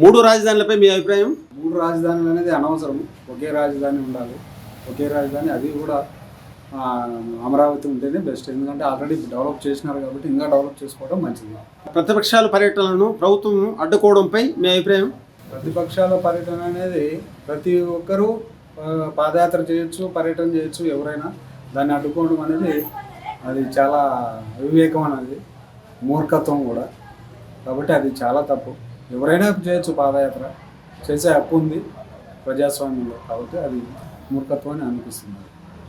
మూడు రాజధానులపై మీ అభిప్రాయం? మూడు రాజధానులు అనేది అనవసరం. ఒకే రాజధాని ఉండాలి. ఒకే రాజధాని, అది కూడా అమరావతి ఉంటేనే బెస్ట్. ఎందుకంటే ఆల్రెడీ డెవలప్ చేసినారు కాబట్టి ఇంకా డెవలప్ చేసుకోవడం మంచిది. ప్రతిపక్షాల పర్యటనలను ప్రభుత్వం అడ్డుకోవడంపై మీ అభిప్రాయం? ప్రతిపక్షాల పర్యటన అనేది ప్రతి ఒక్కరూ పాదయాత్ర చేయొచ్చు, పర్యటన చేయొచ్చు. ఎవరైనా దాన్ని అడ్డుకోవడం అనేది అది చాలా అవివేకం అనేది, మూర్ఖత్వం కూడా. కాబట్టి అది చాలా తప్పు. ఎవరైనా చేయొచ్చు, పాదయాత్ర చేసే హక్కు ఉంది ప్రజాస్వామ్యంలో. కాబట్టి అది మూర్ఖత్వాన్ని అనిపిస్తుంది.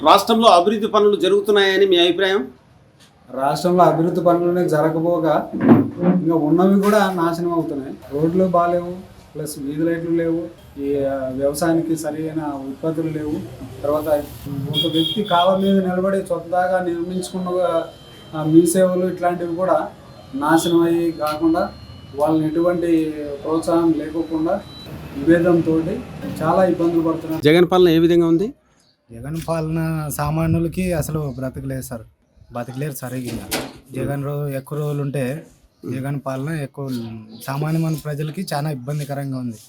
రాష్ట్రంలో అభివృద్ధి పనులు జరుగుతున్నాయని మీ అభిప్రాయం? రాష్ట్రంలో అభివృద్ధి పనులనే జరగబోగా ఇంకా ఉన్నవి కూడా నాశనం అవుతున్నాయి. రోడ్లు బాగాలేవు, ప్లస్ వీధి లైట్లు లేవు, ఈ వ్యవసాయానికి సరైన ఉత్పత్తులు లేవు. తర్వాత ఒక వ్యక్తి కాలం మీద నిలబడి సొంతగా నిర్మించుకున్న మీ సేవలు ఇట్లాంటివి కూడా నాశనం అయ్యి కాకుండా వాళ్ళని ఎటువంటి ప్రోత్సాహం లేకోకుండా విభేదంతో చాలా ఇబ్బందులు పడుతున్నారు. జగన్ పాలన ఏ విధంగా ఉంది? జగన్ పాలన సామాన్యులకి అసలు బతకలేరు సరిగ్గా. జగన్ ఎక్కువ రోజులు ఉంటే జగన్ పాలన ఎక్కువ సామాన్యమైన ప్రజలకి చాలా ఇబ్బందికరంగా ఉంది.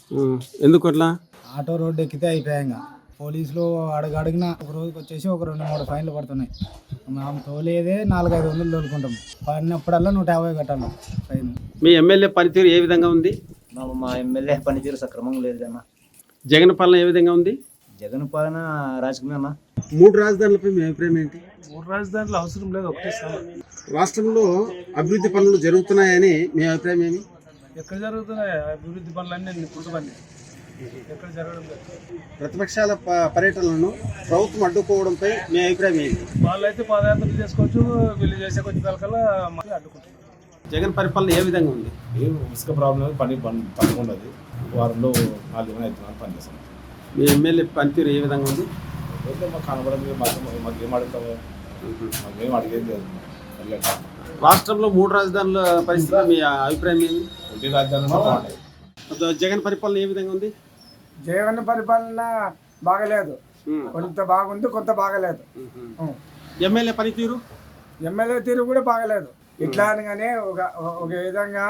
ఎందుకు అట్లా? ఆటో రోడ్డు ఎక్కితే అయిపోయాక పోలీసులు అడిగిన ఒక రోజుకి వచ్చేసి ఒక 2-3 ఫైన్లు పడుతున్నాయి. మేము తోలేదే 400-500 తోలుకుంటాం. పడినప్పుడల్లా 150 కట్టాలి ఫైన్. మీ ఎమ్మెల్యే పనితీరు ఏ విధంగా ఉంది? మా ఎమ్మెల్యే పనితీరు సక్రమంగా లేదన్నా. జగన్ పాలన ఏ విధంగా ఉంది? జగన్ పాలన రాజకీయమన్నా. మూడు రాజధానులపై మీ అభిప్రాయం ఏంటి? మూడు రాజధానులు అవసరం లేదు, ఒకటే స్థలం. రాష్ట్రంలో అభివృద్ధి పనులు జరుగుతున్నాయని మీ అభిప్రాయం ఏమి? ఎక్కడ జరుగుతున్నాయి అభివృద్ధి పనులన్నీ? పుట్టుపని ఎక్కడ జరగడం లేదు. ప్రతిపక్షాల పర్యటనలను ప్రభుత్వం అడ్డుకోవడంపై మీ అభిప్రాయం ఏంటి? వాళ్ళైతే పాదయాత్రలు చేసుకోవచ్చు, వీళ్ళు చేసే కొంచెం కలకల్లా అడ్డుకుంటారు. జగన్ పరిపాలన ఏ విధంగా ఉంది? ఇసుక ప్రాబ్లం పని ఉండదు. వారంలో 4 దినాలు పని చేస్తాం. మీ ఎమ్మెల్యే పనితీరు ఏ విధంగా ఉంది? మాకు కనబడదు, మాకు ఏం అడుగుతాము, మాకేం అడిగేది లేదు. రాష్ట్రంలో మూడు రాజధానుల పరిస్థితి మీ అభిప్రాయం ఏమి? ఒకటి రాజధాని బాగుంటాయి. జగన్ పరిపాలన ఏ విధంగా ఉంది? జగన్ పరిపాలన బాగలేదు. కొంత బాగుంది, కొంత బాగలేదు. ఎమ్మెల్యే పనితీరు? ఎమ్మెల్యే తీరు కూడా బాగలేదు. ఇట్లా అనగానే ఒక విధంగా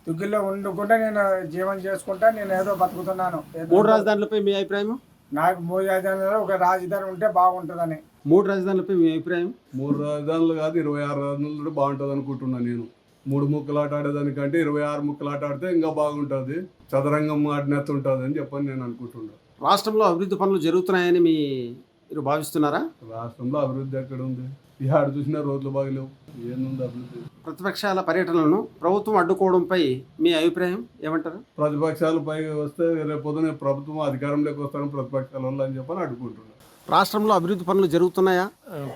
దుగ్గిల్లో వండుకుంటా నేను జీవనం చేసుకుంటా నేను ఏదో బతుకుతున్నాను. మూడు రాజధానులపై మీ అభిప్రాయం? నాకు 3 రాజధానులలో ఒక రాజధాని ఉంటే బాగుంటుందని. మూడు రాజధానులపై మీ అభిప్రాయం? 3 రాజధానులు కాదు, 26 రాజధానులు బాగుంటుంది అనుకుంటున్నాను నేను. 3 ముక్కలాట ఆడేదానికంటే 26 ముక్కలాట ఆడితే ఇంకా బాగుంటుంది, చదరంగం ఆడినట్టు ఉంటుంది అని చెప్పని నేను అనుకుంటున్నాను. రాష్ట్రంలో అభివృద్ధి పనులు జరుగుతున్నాయని మీరు భావిస్తున్నారా? రాష్ట్రంలో అభివృద్ధి ఎక్కడ ఉంది? ఆడ చూసినా రోడ్లు బాగలేవు, ఏముంది అభివృద్ధి? ప్రతిపక్షాల పర్యటనలను ప్రభుత్వం అడ్డుకోవడంపై మీ అభిప్రాయం ఏమంటారు? ప్రతిపక్షాలు పైకి వస్తే రేపు పొద్దున ప్రభుత్వం అధికారంలోకి వస్తాను ప్రతిపక్షాల వల్ల అని చెప్పని అడ్డుకుంటున్నాను. రాష్ట్రంలో అభివృద్ధి పనులు జరుగుతున్నాయా?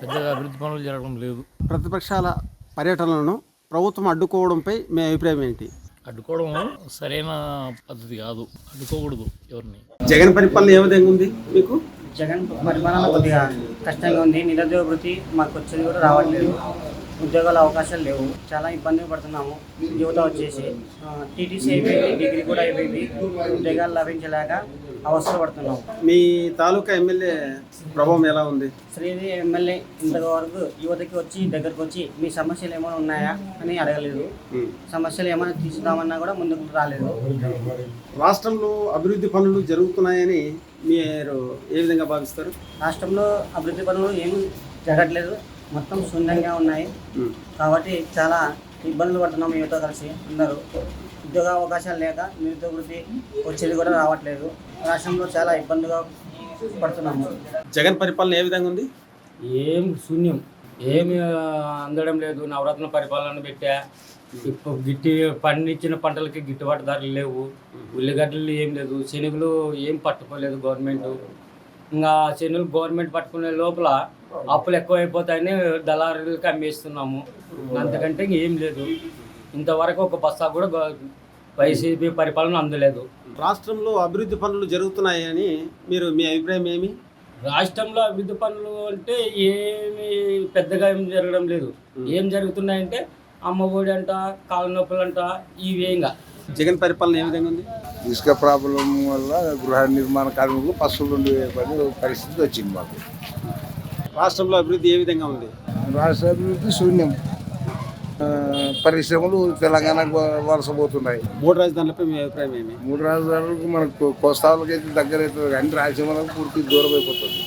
పెద్దగా అభివృద్ధి పనులు జరగడం లేదు. ప్రతిపక్షాల పర్యటనలను ప్రభుత్వం అడ్డుకోవడంపై మీ అభిప్రాయం ఏంటి? అడ్డుకోవడం సరైన పద్ధతి కాదు, అడ్డుకోకూడదు ఎవరిని. జగన్ పరిపాలన ఏ విధంగా ఉంది మీకు? జగన్ పరిపాలన కొద్దిగా కష్టంగా ఉంది. నిరుద్యోగ వృత్తి మాకు వచ్చేది కూడా రావట్లేదు. ఉద్యోగాల అవకాశాలు లేవు. చాలా ఇబ్బంది పడుతున్నాము. యువత వచ్చేసి టీటీసీ అయిపోయింది, డిగ్రీ కూడా అయిపోయింది. ఉద్యోగాలు లభించలేక అవసరపడుతున్నాము. మీ తాలూకా ఎమ్మెల్యే ప్రభావం ఎలా ఉంది? శ్రీది ఎమ్మెల్యే ఇంతవరకు యువతకి వచ్చి దగ్గరకు వచ్చి మీ సమస్యలు ఏమైనా ఉన్నాయా అని అడగలేదు. సమస్యలు ఏమైనా తీసుకుదామన్నా కూడా ముందుకు రాలేదు. రాష్ట్రంలో అభివృద్ధి పనులు జరుగుతున్నాయని మీరు ఏ విధంగా భావిస్తారు? రాష్ట్రంలో అభివృద్ధి పనులు ఏమీ జరగట్లేదు, మొత్తం శూన్యంగా ఉన్నాయి. కాబట్టి చాలా ఇబ్బందులు పడుతున్నాం యువత కలిసి అందరూ. ఉద్యోగ అవకాశాలు లేక నిరుద్యోగ వృత్తి వచ్చేది కూడా రావట్లేదు. రాష్ట్రంలో చాలా ఇబ్బందిగా పడుతున్నాము. జగన్ పరిపాలన ఏ విధంగా ఉంది? ఏం శూన్యం, ఏమి అందడం లేదు. నవరత్న పరిపాలన పెట్టా, ఇప్పుడు పండించిన పంటలకి గిట్టుబాటు ధరలు లేవు. ఉల్లిగడ్డలు ఏం లేదు, శనగలు ఏం పట్టుకోలేదు గవర్నమెంట్. ఇంకా శనగలు గవర్నమెంట్ పట్టుకునే లోపల అప్పులు ఎక్కువైపోతాయని దళారులకి అమ్మేస్తున్నాము. అంతకంటే ఏం లేదు. ఇంతవరకు ఒక బస్తా కూడా వైసీపీ పరిపాలన అందలేదు. రాష్ట్రంలో అభివృద్ధి పనులు జరుగుతున్నాయని మీ అభిప్రాయం ఏమి? రాష్ట్రంలో అభివృద్ధి పనులు అంటే ఏమి పెద్దగా ఏం జరగడం లేదు. ఏం జరుగుతున్నాయంటే అమ్మ ఒడి అంట, కాళ్ళ నొప్పులు అంట, ఇవేంగా. జగన్ పరిపాలన ఏ విధంగా ఉంది? ఇసుక ప్రాబ్లం వల్ల గృహ నిర్మాణ కార్మికులు పశువులు ఉండే పరిస్థితి వచ్చింది మాకు. రాష్ట్రంలో అభివృద్ధి ఏ విధంగా ఉంది? రాష్ట్ర అభివృద్ధి శూన్యం. పరిశ్రమలు తెలంగాణకు వలసపోతున్నాయి. 3 రాజధానులపై మీ అభిప్రాయం ఏమి? 3 రాజధానులకు మనకు కోస్తాలకి అయితే దగ్గర అవుతుంది కానీ రాయలసీమలకు పూర్తి దూరం అయిపోతుంది.